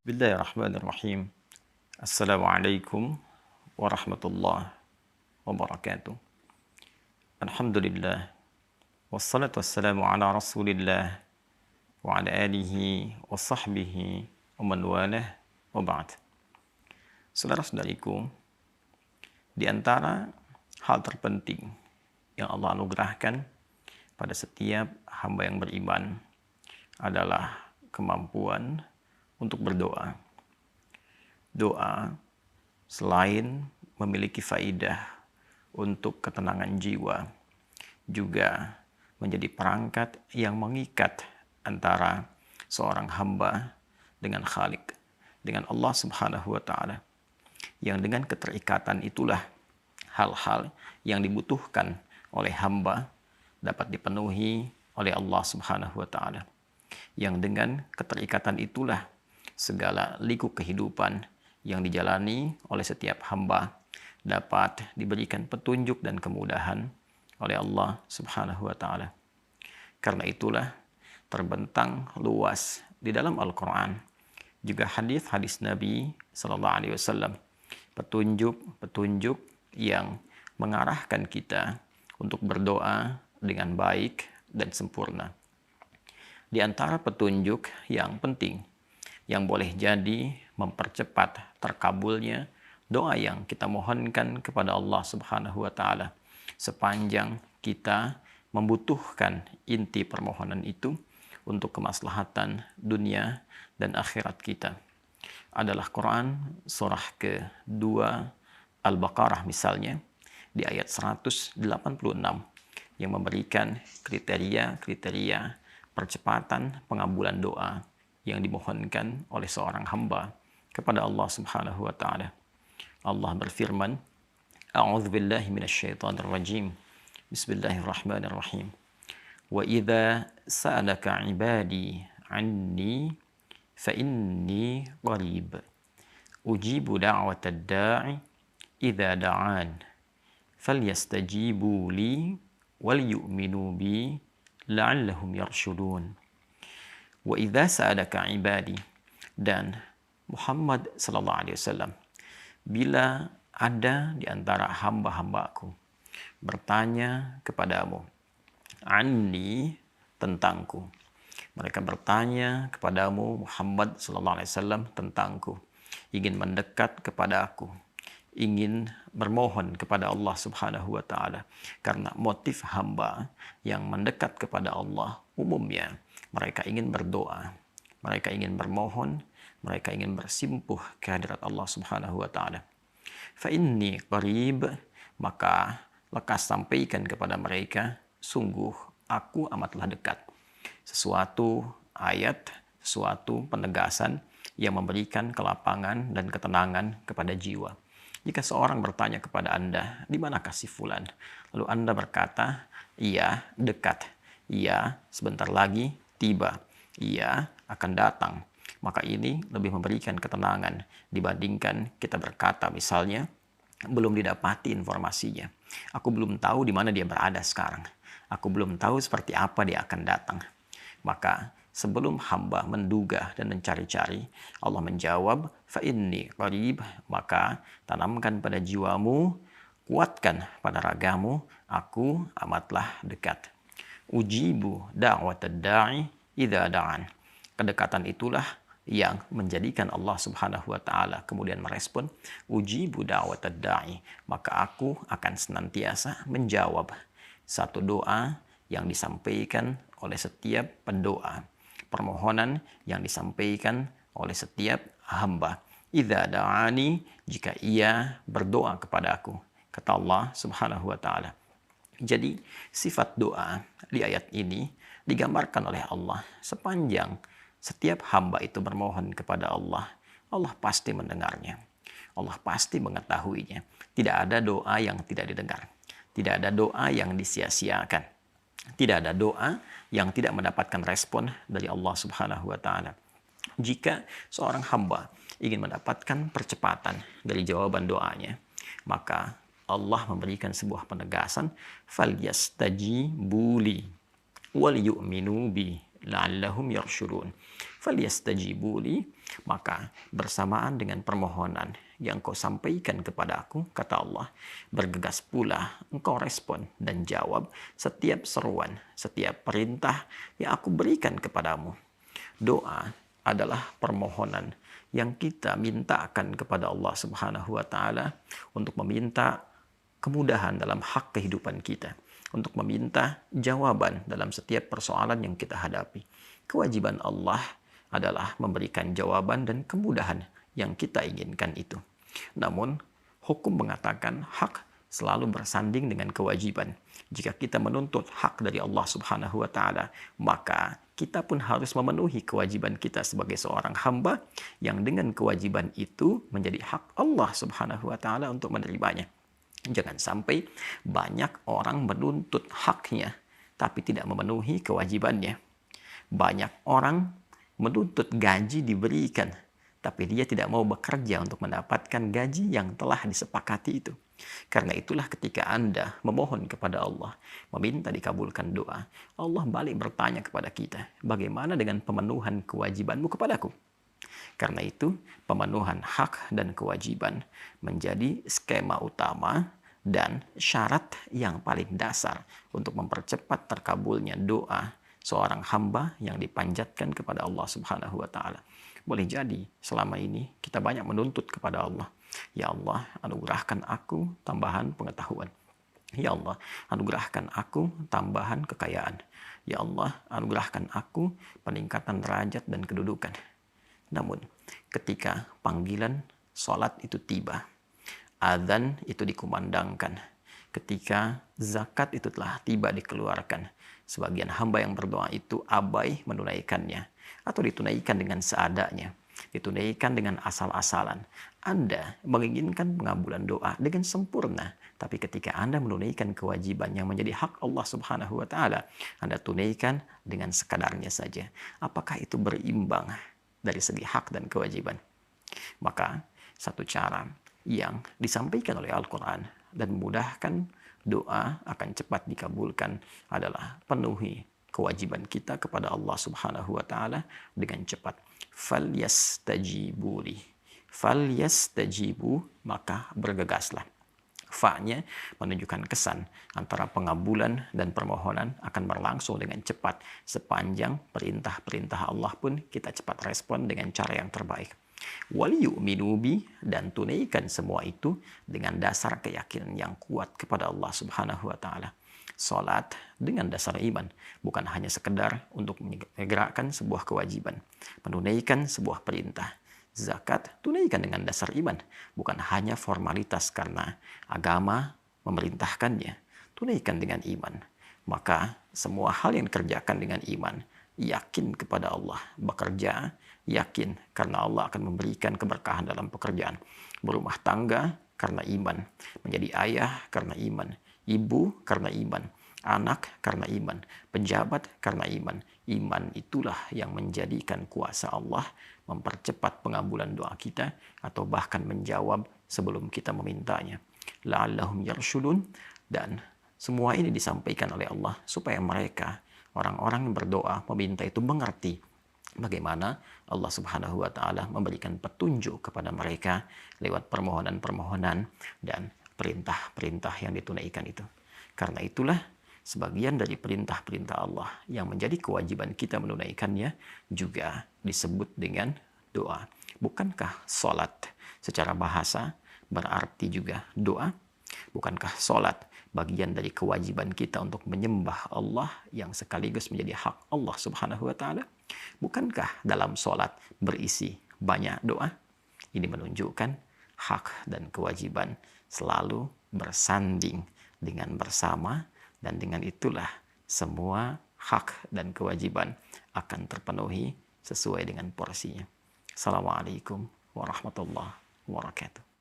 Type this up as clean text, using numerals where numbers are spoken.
Bismillahirrahmanirrahim. Assalamualaikum warahmatullahi wabarakatuh. Alhamdulillah. Wassalatu wassalamu ala rasulillah wa ala alihi wa sahbihi wa man walah wa ba'd. Saudara-saudariku, di antara hal terpenting yang Allah anugerahkan pada setiap hamba yang beriman adalah kemampuan untuk berdoa. Doa selain memiliki faidah untuk ketenangan jiwa, juga menjadi perangkat yang mengikat antara seorang hamba dengan Khalik, dengan Allah Subhanahu wa taala. Yang dengan keterikatan itulah hal-hal yang dibutuhkan oleh hamba dapat dipenuhi oleh Allah Subhanahu wa taala. Yang dengan keterikatan itulah segala liku kehidupan yang dijalani oleh setiap hamba dapat diberikan petunjuk dan kemudahan oleh Allah Subhanahu wa taala. Karena itulah terbentang luas di dalam Al-Qur'an juga hadis-hadis Nabi sallallahu alaihi wasallam, petunjuk-petunjuk yang mengarahkan kita untuk berdoa dengan baik dan sempurna. Di antara petunjuk yang penting yang boleh jadi mempercepat terkabulnya doa yang kita mohonkan kepada Allah Subhanahu wa taala sepanjang kita membutuhkan inti permohonan itu untuk kemaslahatan dunia dan akhirat kita adalah Quran surah ke-2 Al-Baqarah misalnya di ayat 186 yang memberikan kriteria-kriteria percepatan pengabulan doa yang dimohonkan oleh seorang hamba kepada Allah Subhanahu wa taala. Allah berfirman, A'udzubillahi minasyaitonir rajim. Bismillahirrahmanirrahim. Wa idza sa'alaka 'ibadi 'anni fa inni qarib. Ujibu da'watad da'i idza da'an. Falyastajibu li wal yu'minu bi la'allahum yarshudun. Wa idza sa'alaka ibadi, dan Muhammad sallallahu alaihi wasallam, bila ada di antara hamba-hambaku bertanya kepadamu, anni, tentangku. Mereka bertanya kepadamu Muhammad sallallahu alaihi wasallam tentangku, ingin mendekat kepada aku, ingin bermohon kepada Allah Subhanahu wa taala. Karena motif hamba yang mendekat kepada Allah umumnya mereka ingin berdoa, mereka ingin bermohon, mereka ingin bersimpuh kehadirat Allah Subhanahu wa taala. Fa inni qarib, maka lekas sampaikan kepada mereka, sungguh aku amatlah dekat. Sesuatu ayat, sesuatu penegasan yang memberikan kelapangan dan ketenangan kepada jiwa. Jika seorang bertanya kepada Anda, di manakah si fulan? Lalu Anda berkata, ia dekat, ia sebentar lagi tiba, ia akan datang. Maka ini lebih memberikan ketenangan dibandingkan kita berkata misalnya, belum didapati informasinya. Aku belum tahu di mana dia berada sekarang. Aku belum tahu seperti apa dia akan datang. Maka sebelum hamba menduga dan mencari-cari, Allah menjawab, fa inni qarib, maka tanamkan pada jiwamu, kuatkan pada ragamu, aku amatlah dekat. Ujibu da'watad da'i idza da'an. Kedekatan itulah yang menjadikan Allah Subhanahu wa taala kemudian merespon, ujibu da'watad da'i, maka aku akan senantiasa menjawab satu doa yang disampaikan oleh setiap pendoa, permohonan yang disampaikan oleh setiap hamba. Idza da'ani, jika ia berdoa kepada aku, kata Allah Subhanahu wa taala. Jadi sifat doa di ayat ini digambarkan oleh Allah sepanjang setiap hamba itu bermohon kepada Allah, Allah pasti mendengarnya. Allah pasti mengetahuinya. Tidak ada doa yang tidak didengar. Tidak ada doa yang disia-siakan. Tidak ada doa yang tidak mendapatkan respon dari Allah Subhanahu wa taala. Jika seorang hamba ingin mendapatkan percepatan dari jawaban doanya, maka Allah memberikan sebuah penegasan, falyastajibu li wal yu'minu bi la'allahum yarshudun. Falyastajibu li, maka bersamaan dengan permohonan yang kau sampaikan kepada aku, kata Allah, bergegas pula engkau respon dan jawab setiap seruan, setiap perintah yang aku berikan kepadamu. Doa adalah permohonan yang kita mintakan kepada Allah Subhanahu wa taala untuk meminta kemudahan dalam hak kehidupan kita, untuk meminta jawaban dalam setiap persoalan yang kita hadapi. Kewajiban Allah adalah memberikan jawaban dan kemudahan yang kita inginkan itu. Namun, hukum mengatakan hak selalu bersanding dengan kewajiban. Jika kita menuntut hak dari Allah Subhanahu wa taala, maka kita pun harus memenuhi kewajiban kita sebagai seorang hamba yang dengan kewajiban itu menjadi hak Allah Subhanahu wa taala untuk menerimanya. Jangan sampai banyak orang menuntut haknya tapi tidak memenuhi kewajibannya. Banyak orang menuntut gaji diberikan tapi dia tidak mau bekerja untuk mendapatkan gaji yang telah disepakati itu. Karena itulah ketika Anda memohon kepada Allah, meminta dikabulkan doa, Allah balik bertanya kepada kita, bagaimana dengan pemenuhan kewajibanmu kepadaku? Karena itu, pemenuhan hak dan kewajiban menjadi skema utama dan syarat yang paling dasar untuk mempercepat terkabulnya doa seorang hamba yang dipanjatkan kepada Allah Subhanahu wa taala. Boleh jadi selama ini kita banyak menuntut kepada Allah, ya Allah, anugerahkan aku tambahan pengetahuan. Ya Allah, anugerahkan aku tambahan kekayaan. Ya Allah, anugerahkan aku peningkatan derajat dan kedudukan. Namun, ketika panggilan sholat itu tiba, azan itu dikumandangkan, ketika zakat itu telah tiba dikeluarkan, sebagian hamba yang berdoa itu abai menunaikannya, atau ditunaikan dengan seadanya, ditunaikan dengan asal-asalan. Anda menginginkan pengabulan doa dengan sempurna, tapi ketika Anda menunaikan kewajiban yang menjadi hak Allah Subhanahu wa taala, Anda tunaikan dengan sekadarnya saja. Apakah itu berimbang dari segi hak dan kewajiban? Maka satu cara yang disampaikan oleh Al-Quran dan memudahkan doa akan cepat dikabulkan adalah penuhi kewajiban kita kepada Allah Subhanahu wa taala dengan cepat. Falyastajibu li. Falyastajibu, maka bergegaslah. Fa-nya menunjukkan kesan antara pengabulan dan permohonan akan berlangsung dengan cepat. Sepanjang perintah-perintah Allah pun kita cepat respon dengan cara yang terbaik. Waliyu'minu bi, dan tunaikan semua itu dengan dasar keyakinan yang kuat kepada Allah Subhanahu wa taala. Salat dengan dasar iman, bukan hanya sekedar untuk menyegerakan sebuah kewajiban, menunaikan sebuah perintah. Zakat tunaikan dengan dasar iman, bukan hanya formalitas karena agama memerintahkannya. Tunaikan dengan iman. Maka semua hal yang dikerjakan dengan iman, yakin kepada Allah, bekerja, yakin karena Allah akan memberikan keberkahan dalam pekerjaan. Berumah tangga karena iman, menjadi ayah karena iman, ibu karena iman, anak karena iman, pejabat karena iman. Iman itulah yang menjadikan kuasa Allah mempercepat pengabulan doa kita atau bahkan menjawab sebelum kita memintanya. La'allahum yarshudun, dan semua ini disampaikan oleh Allah supaya mereka, orang-orang yang berdoa meminta itu, mengerti bagaimana Allah Subhanahu wa taala memberikan petunjuk kepada mereka lewat permohonan-permohonan dan perintah-perintah yang ditunaikan itu. Karena itulah sebagian dari perintah-perintah Allah yang menjadi kewajiban kita menunaikannya juga disebut dengan doa. Bukankah sholat secara bahasa berarti juga doa? Bukankah sholat bagian dari kewajiban kita untuk menyembah Allah yang sekaligus menjadi hak Allah Subhanahu wa taala? Bukankah dalam sholat berisi banyak doa? Ini menunjukkan hak dan kewajiban selalu bersanding dengan bersama, dan dengan itulah semua hak dan kewajiban akan terpenuhi sesuai dengan porsinya. Assalamualaikum warahmatullahi wabarakatuh.